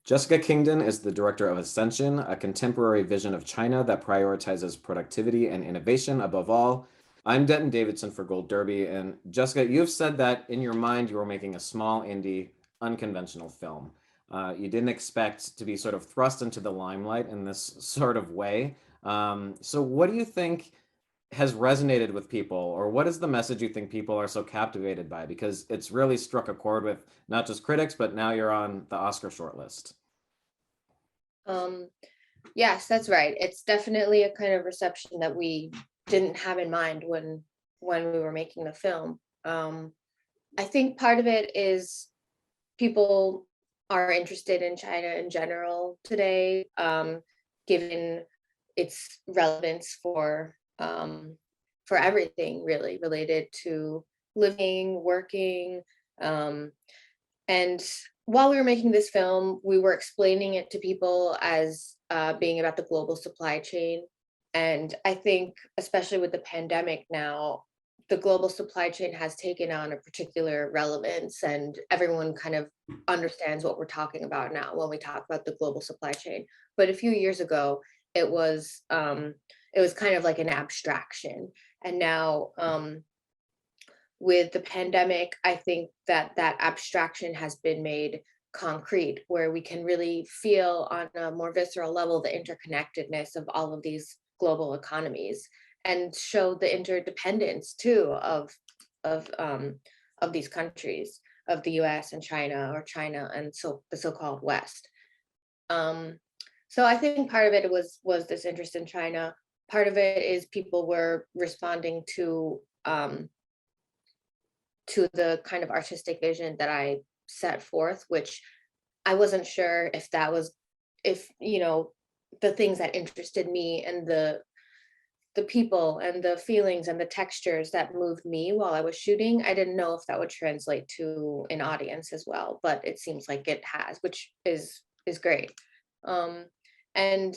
Jessica Kingdon is the director of Ascension, a contemporary vision of China that prioritizes productivity and innovation above all. I'm Denton Davidson for Gold Derby, and Jessica, you've said that in your mind you were making a small indie, unconventional film. You didn't expect to be sort of thrust into the limelight in this sort of way. So, what do you think has resonated with people, or what is the message you think people are so captivated by? Because it's really struck a chord with not just critics, but now you're on the Oscar shortlist. Um, yes, that's right. It's definitely a kind of reception that we didn't have in mind when we were making the film. I think part of it is people are interested in China in general today, given its relevance for everything really related to living, working, um, and while we were making this film, we were explaining it to people as being about the global supply chain. And I think, especially with the pandemic now, the global supply chain has taken on a particular relevance, and everyone kind of understands what we're talking about now when we talk about the global supply chain. But a few years ago, it was it was kind of like an abstraction, and now with the pandemic, I think that that abstraction has been made concrete, where we can really feel on a more visceral level the interconnectedness of all of these global economies and show the interdependence too of these countries, of the US and China, or China and so the so-called West. Um, so I think part of it was this interest in China. Part of it is people were responding to the kind of artistic vision that I set forth, which I wasn't sure if that was, if, the things that interested me and the people and the feelings and the textures that moved me while I was shooting, I didn't know if that would translate to an audience as well, but it seems like it has, which is great. Um, and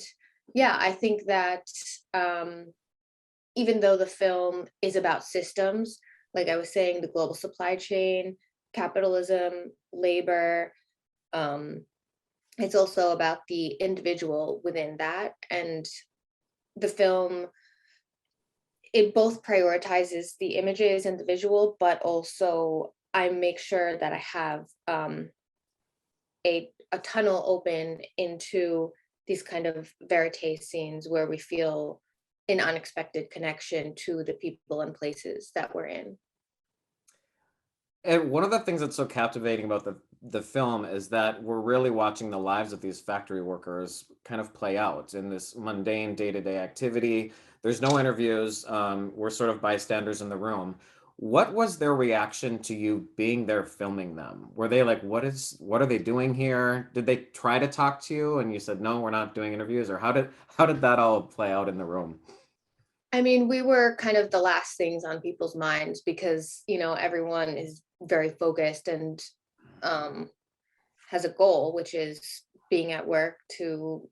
yeah, I think that um, even though the film is about systems, like I was saying, the global supply chain, capitalism, labor, um, it's also about the individual within that. And the film, it both prioritizes the images and the visual, but also I make sure that I have a tunnel open into these kind of verite scenes where we feel an unexpected connection to the people and places that we're in. And one of the things that's so captivating about the film is that we're really watching the lives of these factory workers kind of play out in this mundane day-to-day activity. There's no interviews. We're sort of bystanders in the room. What was their reaction to you being there filming them? Were they like, what are they doing here? Did they try to talk to you and you said, no, we're not doing interviews? Or how did that all play out in the room? I mean, we were kind of the last things on people's minds because, everyone is very focused and um, has a goal, which is being at work to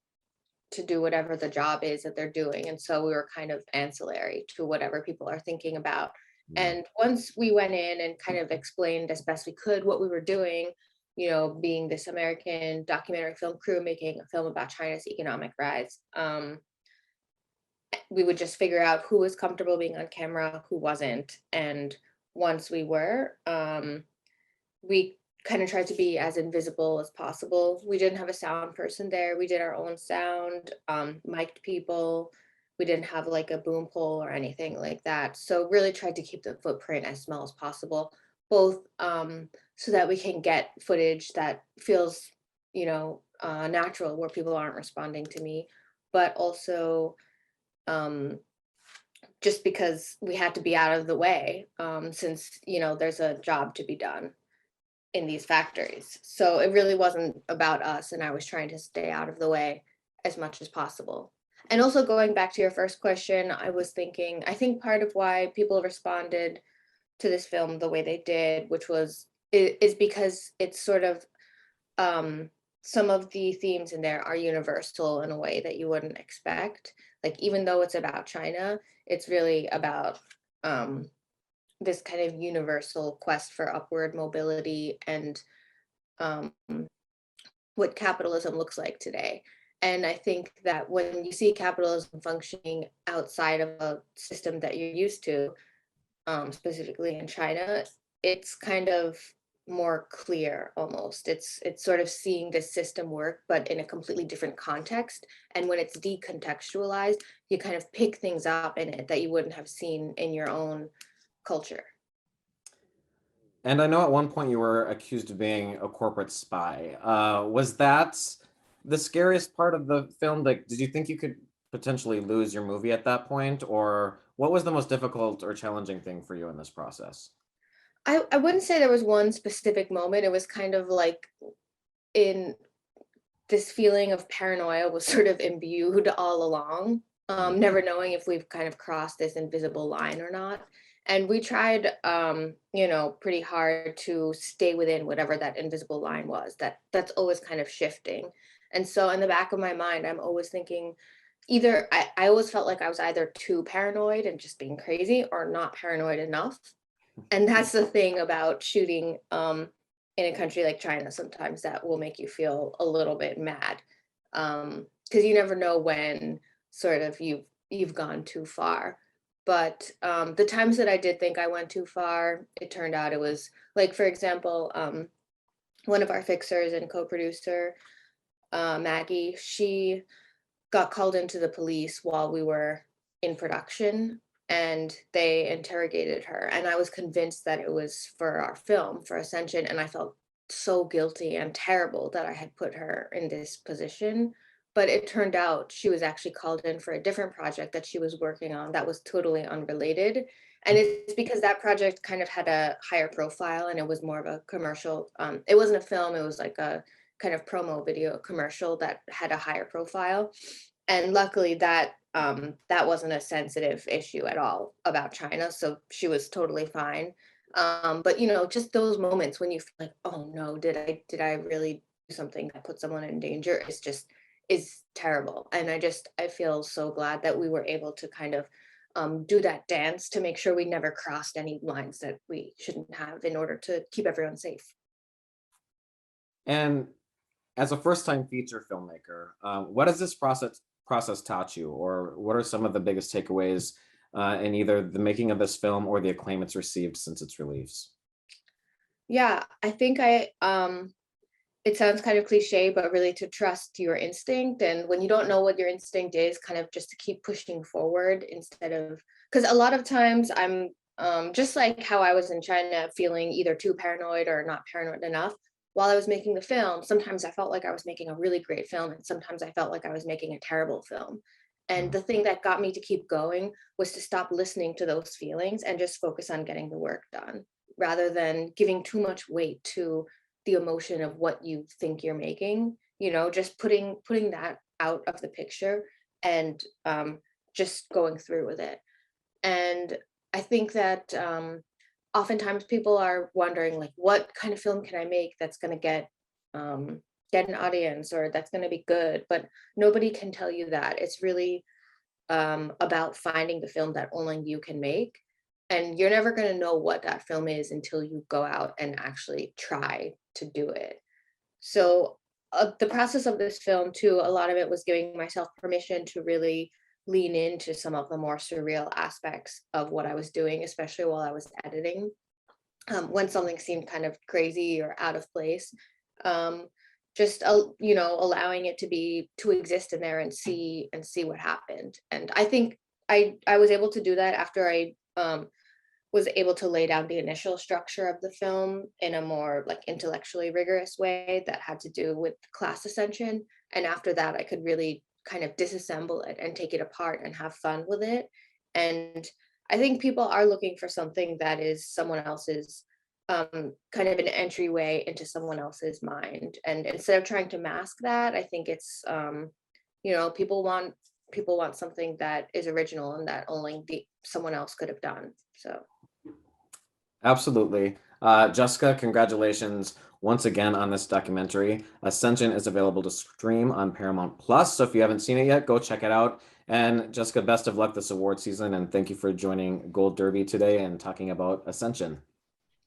do whatever the job is that they're doing. And so we were kind of ancillary to whatever people are thinking about. And once we went in and kind of explained as best we could what we were doing, being this American documentary film crew making a film about China's economic rise, we would just figure out who was comfortable being on camera, who wasn't. And once we were, we kind of tried to be as invisible as possible. We didn't have a sound person there. We did our own sound, mic'd people. We didn't have like a boom pole or anything like that. So really tried to keep the footprint as small as possible, both so that we can get footage that feels, natural, where people aren't responding to me, but also um, just because we had to be out of the way, since there's a job to be done in these factories. So it really wasn't about us, and I was trying to stay out of the way as much as possible. And also going back to your first question, I was thinking, I think part of why people responded to this film the way they did, which was is because it's sort of um some of the themes in there are universal in a way that you wouldn't expect. Like even though it's about China, it's really about um this kind of universal quest for upward mobility and um what capitalism looks like today. And I think that when you see capitalism functioning outside of a system that you're used to, specifically in China, it's kind of more clear almost. It's sort of seeing this system work, but in a completely different context. And when it's decontextualized, you kind of pick things up in it that you wouldn't have seen in your own culture. And I know at one point you were accused of being a corporate spy. Was that the scariest part of the film? Like, did you think you could potentially lose your movie at that point? Or what was the most difficult or challenging thing for you in this process? I wouldn't say there was one specific moment. It was kind of like in this feeling of paranoia was sort of imbued all along, never knowing if we've kind of crossed this invisible line or not. And we tried, pretty hard to stay within whatever that invisible line was. That's always kind of shifting. And so in the back of my mind, I'm always thinking either I always felt like I was either too paranoid and just being crazy or not paranoid enough. And that's the thing about shooting in a country like China, sometimes that will make you feel a little bit mad, because you never know when sort of you've gone too far. But the times that I did think I went too far, it turned out it was like, for example, one of our fixers and co-producer, Maggie, she got called into the police while we were in production, and they interrogated her, and I was convinced that it was for our film, for Ascension, and I felt so guilty and terrible that I had put her in this position. But it turned out she was actually called in for a different project that she was working on that was totally unrelated. And it's because that project kind of had a higher profile and it was more of a commercial. It wasn't a film, it was like a kind of promo video commercial that had a higher profile. And luckily that wasn't a sensitive issue at all about China, so she was totally fine. But just those moments when you feel like, oh no, did I really do something that put someone in danger? It's just is terrible. And I feel so glad that we were able to kind of do that dance to make sure we never crossed any lines that we shouldn't have in order to keep everyone safe. And as a first-time feature filmmaker, what has this process taught you, or what are some of the biggest takeaways in either the making of this film or the acclaim it's received since its release? Yeah, I think it sounds kind of cliche, but really to trust your instinct. And when you don't know what your instinct is, kind of just to keep pushing forward instead of, because a lot of times I'm just like how I was in China feeling either too paranoid or not paranoid enough. While I was making the film, sometimes I felt like I was making a really great film, and sometimes I felt like I was making a terrible film. And the thing that got me to keep going was to stop listening to those feelings and just focus on getting the work done rather than giving too much weight to the emotion of what you think you're making, just putting that out of the picture and just going through with it. And I think that oftentimes people are wondering, like, what kind of film can I make that's going to get an audience or that's going to be good? But nobody can tell you that. It's really about finding the film that only you can make. And you're never going to know what that film is until you go out and actually try to do it. So the process of this film too, a lot of it was giving myself permission to really lean into some of the more surreal aspects of what I was doing, especially while I was editing. When something seemed kind of crazy or out of place, um, just allowing it to exist in there and see what happened. And I think I was able to do that after I was able to lay down the initial structure of the film in a more like intellectually rigorous way that had to do with class ascension. And after that, I could really kind of disassemble it and take it apart and have fun with it. And I think people are looking for something that is someone else's kind of an entryway into someone else's mind. And instead of trying to mask that, I think it's people want something that is original and that only someone else could have done. So Absolutely. Jessica, congratulations once again on this documentary. Ascension is available to stream on Paramount Plus. So if you haven't seen it yet, go check it out. And Jessica, best of luck this award season. And thank you for joining Gold Derby today and talking about Ascension.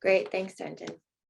great. Thanks, Denton.